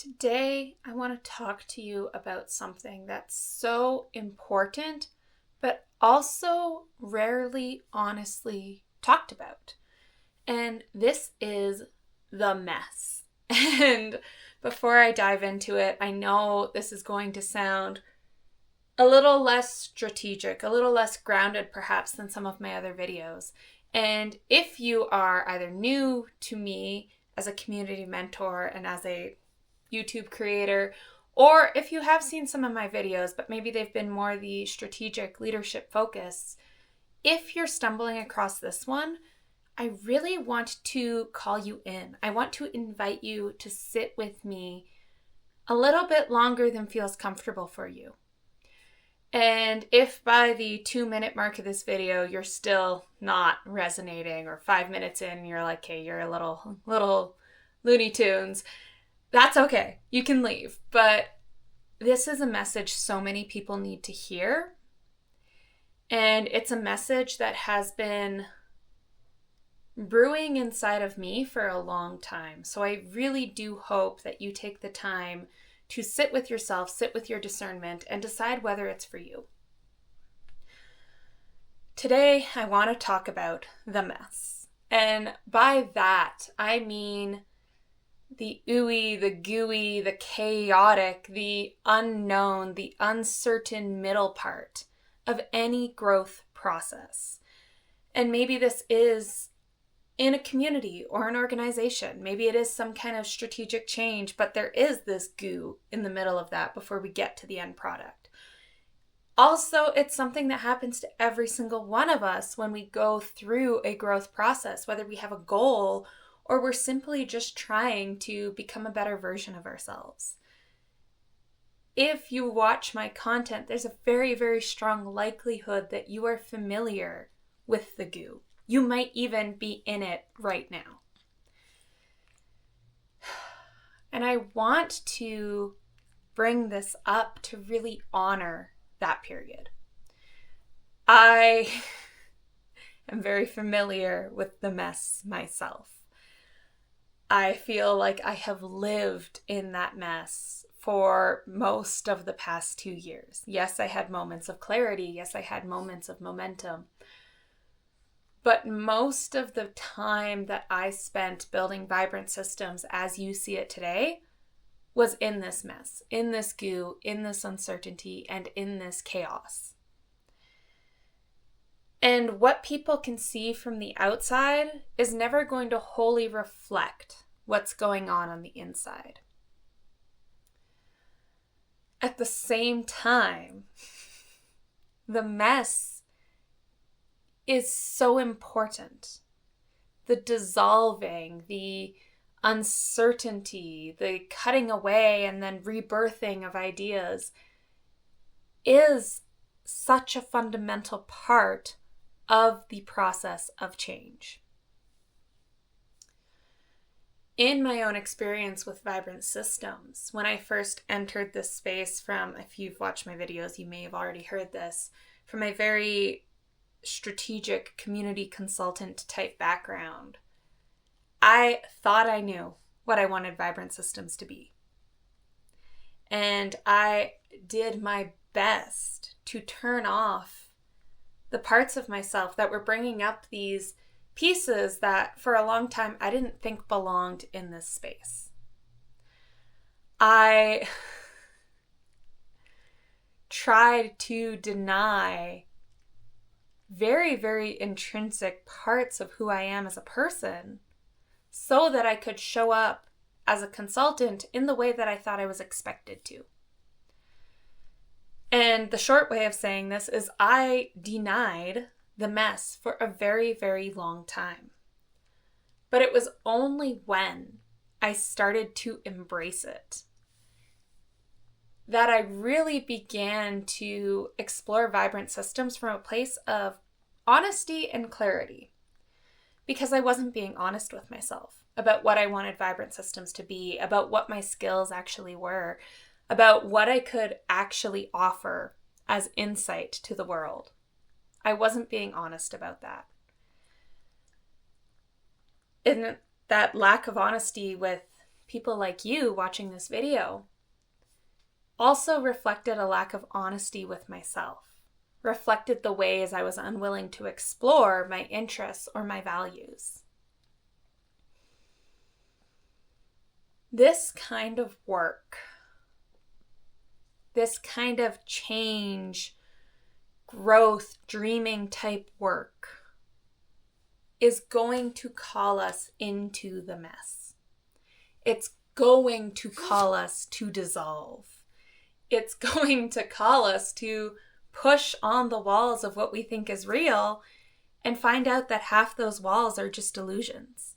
Today, I want to talk to you about something that's so important, but also rarely honestly talked about. And this is the mess. And before I dive into it, I know this is going to sound a little less strategic, a little less grounded perhaps than some of my other videos. And if you are either new to me as a community mentor and as a YouTube creator, or if you have seen some of my videos, but maybe they've been more the strategic leadership focus, if you're stumbling across this one, I really want to call you in. I want to invite you to sit with me a little bit longer than feels comfortable for you. And if by the 2-minute mark of this video, you're still not resonating, or 5 minutes in, you're like, hey, you're a little Looney Tunes, that's okay. You can leave. But this is a message so many people need to hear. And it's a message that has been brewing inside of me for a long time. So I really do hope that you take the time to sit with yourself, sit with your discernment, and decide whether it's for you. Today, I want to talk about the mess. And by that, I mean the ooey, the gooey, the chaotic, the unknown, the uncertain middle part of any growth process. And maybe this is in a community or an organization. Maybe it is some kind of strategic change, but there is this goo in the middle of that before we get to the end product. Also, it's something that happens to every single one of us when we go through a growth process, whether we have a goal or we're simply just trying to become a better version of ourselves. If you watch my content, there's a very, very strong likelihood that you are familiar with the goo. You might even be in it right now. And I want to bring this up to really honor that period. I am very familiar with the mess myself. I feel like I have lived in that mess for most of the past 2 years. Yes, I had moments of clarity. Yes, I had moments of momentum. But most of the time that I spent building vibrant systems as you see it today was in this mess, in this goo, in this uncertainty, and in this chaos. And what people can see from the outside is never going to wholly reflect what's going on the inside. At the same time, the mess is so important. The dissolving, the uncertainty, the cutting away and then rebirthing of ideas is such a fundamental part of the process of change. In my own experience with vibrant systems, when I first entered this space if you've watched my videos, you may have already heard this, from a very strategic community consultant type background, I thought I knew what I wanted vibrant systems to be. And I did my best to turn off the parts of myself that were bringing up these pieces that for a long time I didn't think belonged in this space. I tried to deny very, very intrinsic parts of who I am as a person so that I could show up as a consultant in the way that I thought I was expected to. And the short way of saying this is I denied the mess for a very, very long time. But it was only when I started to embrace it that I really began to explore vibrant systems from a place of honesty and clarity. Because I wasn't being honest with myself about what I wanted vibrant systems to be, about what my skills actually were, about what I could actually offer as insight to the world. I wasn't being honest about that. And that lack of honesty with people like you watching this video also reflected a lack of honesty with myself, reflected the ways I was unwilling to explore my interests or my values. This kind of work, this kind of change, growth, dreaming type work is going to call us into the mess. It's going to call us to dissolve. It's going to call us to push on the walls of what we think is real and find out that half those walls are just illusions.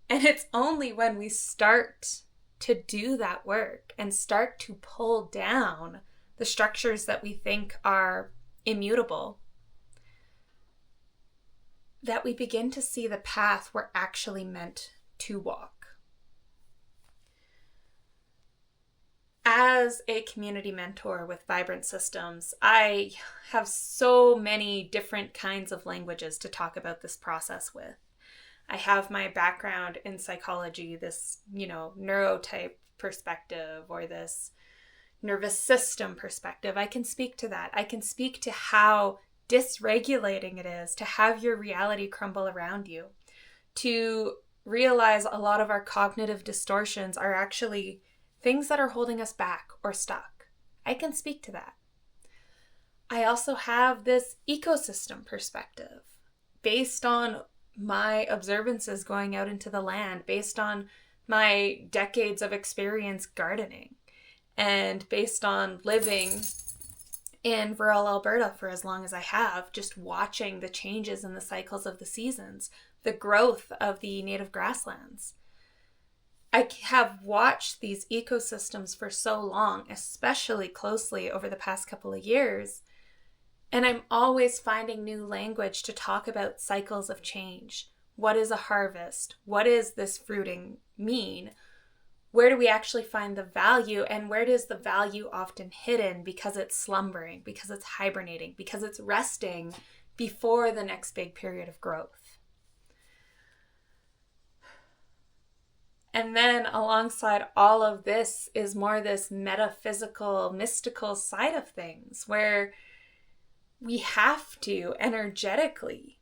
And it's only when we start to do that work and start to pull down the structures that we think are immutable that we begin to see the path we're actually meant to walk. As a community mentor with Vibrant Systems, I have so many different kinds of languages to talk about this process with. I have my background in psychology, this, neurotype perspective or this nervous system perspective. I can speak to that. I can speak to how dysregulating it is to have your reality crumble around you, to realize a lot of our cognitive distortions are actually things that are holding us back or stuck. I can speak to that. I also have this ecosystem perspective based on my observances going out into the land, based on my decades of experience gardening, and based on living in rural Alberta for as long as I have, just watching the changes in the cycles of the seasons, the growth of the native grasslands. I have watched these ecosystems for so long, especially closely over the past couple of years, and I'm always finding new language to talk about cycles of change. What is a harvest? What does this fruiting mean? Where do we actually find the value, and where does the value often hidden because it's slumbering, because it's hibernating, because it's resting before the next big period of growth? And then alongside all of this is more this metaphysical, mystical side of things where we have to energetically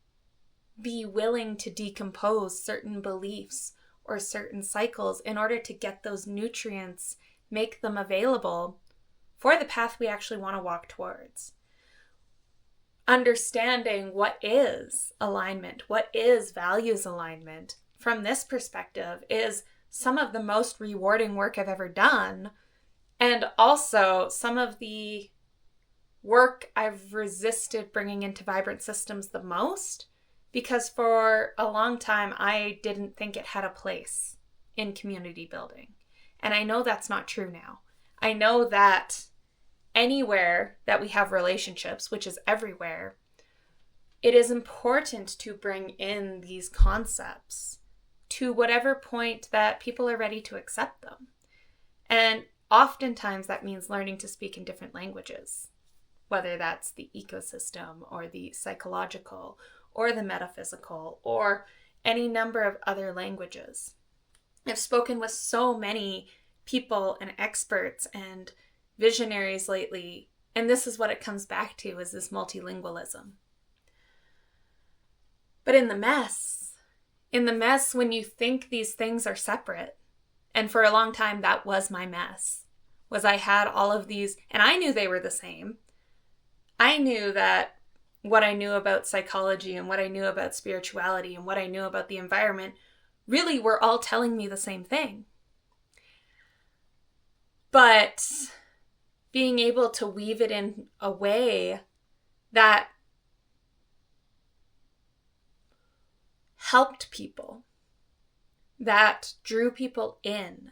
be willing to decompose certain beliefs or certain cycles in order to get those nutrients, make them available for the path we actually want to walk towards. Understanding what is alignment, what is values alignment from this perspective is some of the most rewarding work I've ever done, and also some of the work I've resisted bringing into Vibrant Systems the most, because for a long time I didn't think it had a place in community building. And I know that's not true now. I know that anywhere that we have relationships, which is everywhere, it is important to bring in these concepts to whatever point that people are ready to accept them. And oftentimes that means learning to speak in different languages, whether that's the ecosystem or the psychological or the metaphysical or any number of other languages. I've spoken with so many people and experts and visionaries lately, and this is what it comes back to, is this multilingualism. But in the mess, when you think these things are separate, and for a long time that was my mess, was I had all of these, and I knew they were the same. I knew that what I knew about psychology and what I knew about spirituality and what I knew about the environment really were all telling me the same thing. But being able to weave it in a way that helped people, that drew people in,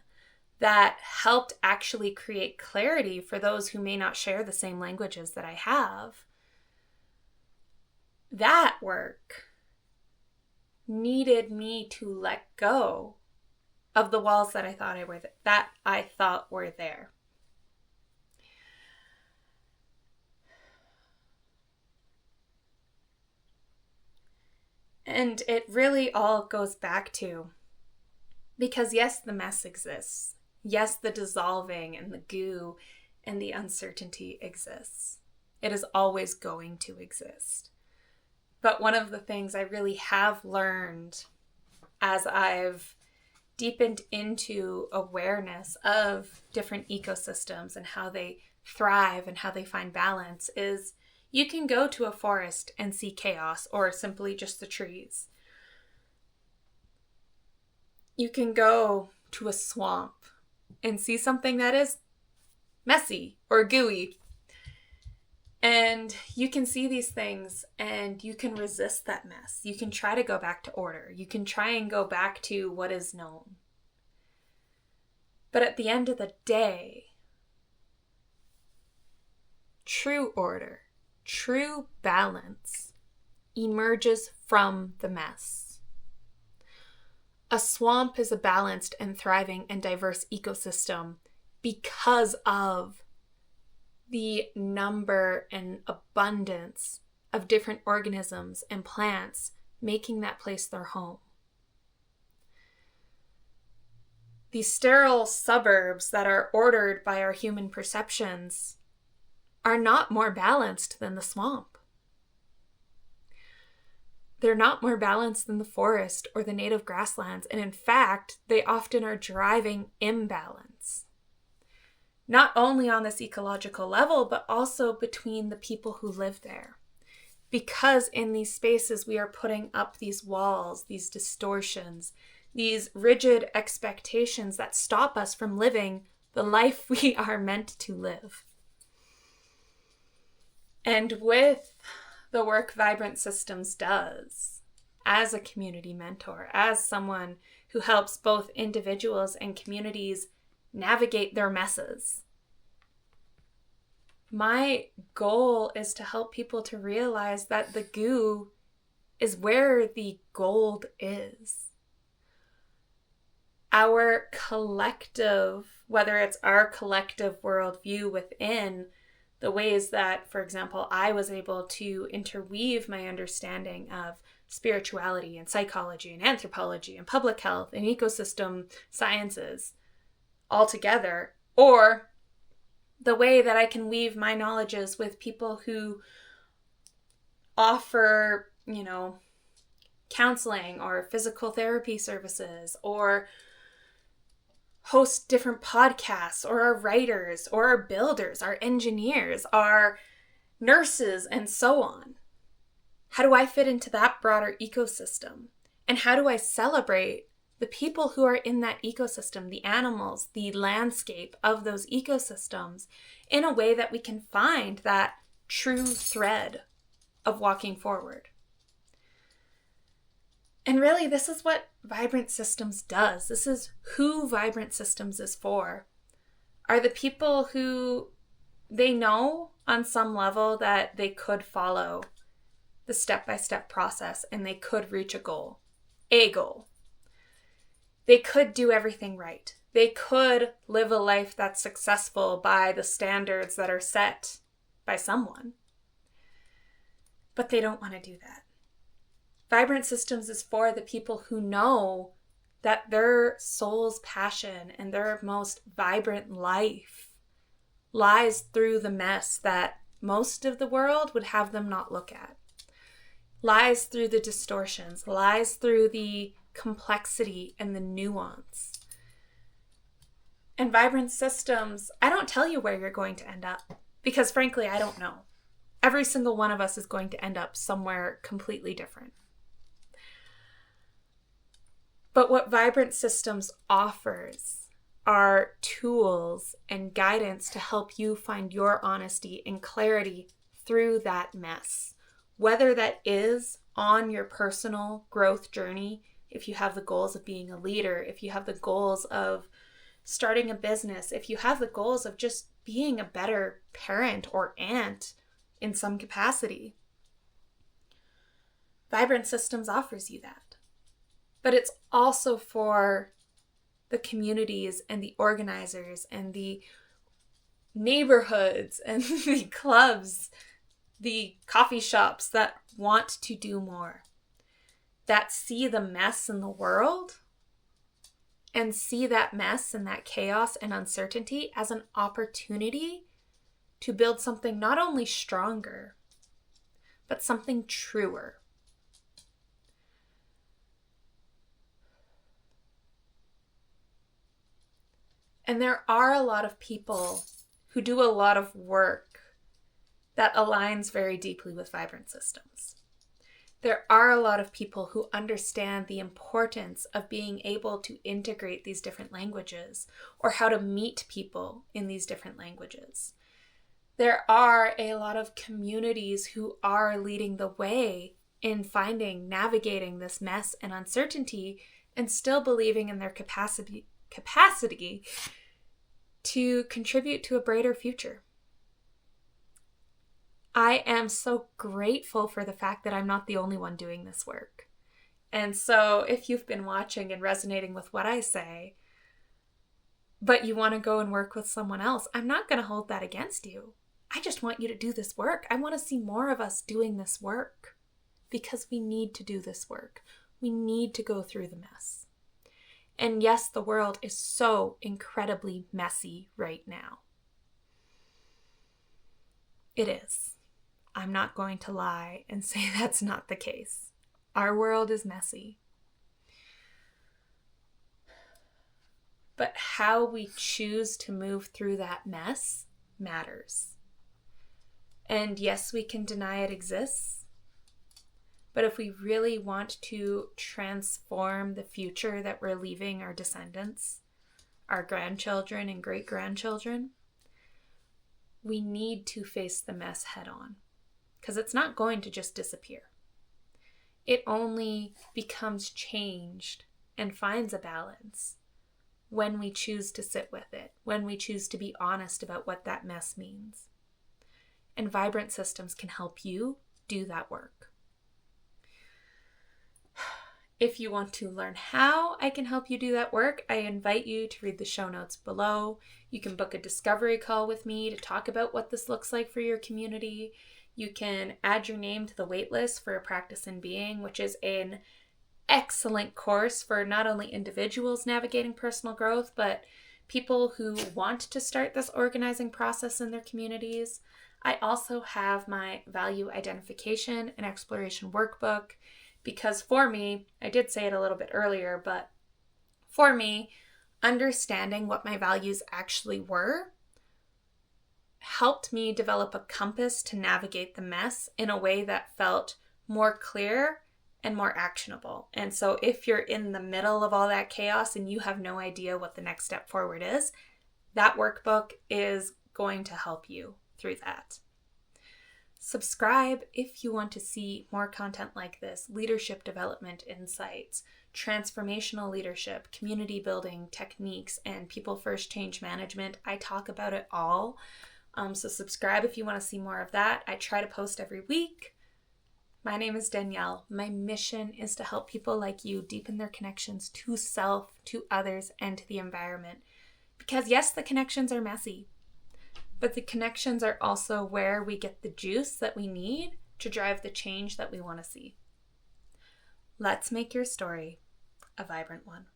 that helped actually create clarity for those who may not share the same languages that I have, that work needed me to let go of the walls that I thought were there. And it really all goes back to Because yes, the mess exists. Yes, the dissolving and the goo and the uncertainty exists. It is always going to exist. But one of the things I really have learned as I've deepened into awareness of different ecosystems and how they thrive and how they find balance is you can go to a forest and see chaos or simply just the trees. You can go to a swamp and see something that is messy or gooey. And you can see these things and you can resist that mess. You can try to go back to order. You can try and go back to what is known. But at the end of the day, true order, true balance emerges from the mess. A swamp is a balanced and thriving and diverse ecosystem because of the number and abundance of different organisms and plants making that place their home. These sterile suburbs that are ordered by our human perceptions are not more balanced than the swamp. They're not more balanced than the forest or the native grasslands, and in fact, they often are driving imbalance. Not only on this ecological level, but also between the people who live there. Because in these spaces, we are putting up these walls, these distortions, these rigid expectations that stop us from living the life we are meant to live. And with the work Vibrant Systems does, as a community mentor, as someone who helps both individuals and communities navigate their messes, my goal is to help people to realize that the goo is where the gold is. Our collective, whether it's our collective worldview within the ways that, for example, I was able to interweave my understanding of spirituality and psychology and anthropology and public health and ecosystem sciences all together, or the way that I can weave my knowledges with people who offer, counseling or physical therapy services, or host different podcasts, or are writers, or are builders, are engineers, are nurses, and so on. How do I fit into that broader ecosystem? And how do I celebrate the people who are in that ecosystem, the animals, the landscape of those ecosystems, in a way that we can find that true thread of walking forward? And really, this is what Vibrant Systems does. This is who Vibrant Systems is for. Are the people who they know on some level that they could follow the step-by-step process and they could reach a goal. They could do everything right. They could live a life that's successful by the standards that are set by someone. But they don't want to do that. Vibrant Systems is for the people who know that their soul's passion and their most vibrant life lies through the mess that most of the world would have them not look at. Lies through the distortions, lies through the complexity and the nuance. And Vibrant Systems, I don't tell you where you're going to end up, because frankly, I don't know. Every single one of us is going to end up somewhere completely different. But what Vibrant Systems offers are tools and guidance to help you find your honesty and clarity through that mess. Whether that is on your personal growth journey, if you have the goals of being a leader, if you have the goals of starting a business, if you have the goals of just being a better parent or aunt in some capacity. Vibrant Systems offers you that. But it's also for the communities and the organizers and the neighborhoods and the clubs, the coffee shops that want to do more, that see the mess in the world and see that mess and that chaos and uncertainty as an opportunity to build something not only stronger, but something truer. And there are a lot of people who do a lot of work that aligns very deeply with vibrant systems. There are a lot of people who understand the importance of being able to integrate these different languages or how to meet people in these different languages. There are a lot of communities who are leading the way in navigating this mess and uncertainty and still believing in their capacity to contribute to a brighter future. I am so grateful for the fact that I'm not the only one doing this work. And so if you've been watching and resonating with what I say, but you want to go and work with someone else, I'm not going to hold that against you. I just want you to do this work. I want to see more of us doing this work because we need to do this work. We need to go through the mess. And yes, the world is so incredibly messy right now. It is. I'm not going to lie and say that's not the case. Our world is messy. But how we choose to move through that mess matters. And yes, we can deny it exists. But if we really want to transform the future that we're leaving our descendants, our grandchildren and great-grandchildren, we need to face the mess head on. Because it's not going to just disappear. It only becomes changed and finds a balance when we choose to sit with it, when we choose to be honest about what that mess means. And vibrant systems can help you do that work. If you want to learn how I can help you do that work, I invite you to read the show notes below. You can book a discovery call with me to talk about what this looks like for your community. You can add your name to the waitlist for a Practice in Being, which is an excellent course for not only individuals navigating personal growth, but people who want to start this organizing process in their communities. I also have my value identification and exploration workbook because for me, I did say it a little bit earlier, but for me, understanding what my values actually were helped me develop a compass to navigate the mess in a way that felt more clear and more actionable. And so if you're in the middle of all that chaos and you have no idea what the next step forward is, that workbook is going to help you through that. Subscribe if you want to see more content like this, leadership development insights, transformational leadership, community building techniques, and people first change management. I talk about it all. So subscribe if you want to see more of that. I try to post every week. My name is Danielle. My mission is to help people like you deepen their connections to self, to others, and to the environment. Because yes, the connections are messy, but the connections are also where we get the juice that we need to drive the change that we want to see. Let's make your story a vibrant one.